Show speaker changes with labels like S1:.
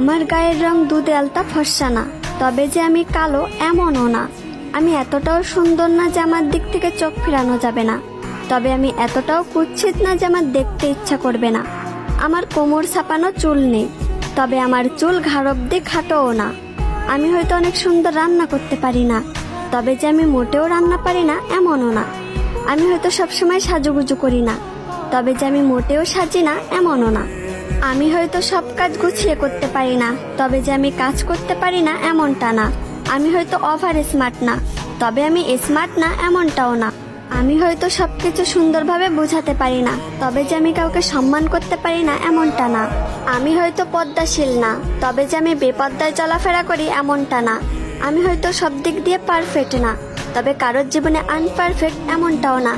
S1: আমার গায়ের রং দুধে আলতা ফর্সা না, তবে যে আমি কালো এমনও না। আমি এতটাও সুন্দর না যে আমার দিক থেকে চোখ ফেরানো যাবে না, তবে আমি এতটাও কুৎসিত না যে আমার দেখতে ইচ্ছা করবে না। আমার কোমর ছাপানো চুল নেই, তবে আমার চুল ঘাড় অব্দি খাটোও না। আমি হয়তো অনেক সুন্দর রান্না করতে পারি না, তবে যে আমি মোটেও রান্না পারি না এমনও না। আমি হয়তো সবসময় সাজুগুজু করি না, তবে যে আমি মোটেও সাজি না এমনও না। আমি হয়তো সব কাজ গুছিয়ে করতে পারি না, তবে যে আমি কাজ করতে পারি না এমনটা না। আমি হয়তো ওভার স্মার্ট না, তবে আমি স্মার্ট না এমনটাও না। আমি হয়তো সবকিছু সুন্দরভাবে বোঝাতে পারি না, তবে যে আমি কাউকে সম্মান করতে পারি না এমনটা না। আমি হয়তো পদ্মাশীল না, তবে যে আমি বেপদ্দায় চলাফেরা করি এমনটা না। আমি হয়তো সব দিক দিয়ে পারফেক্ট না, তবে কারোর জীবনে আনপারফেক্ট এমনটাও না।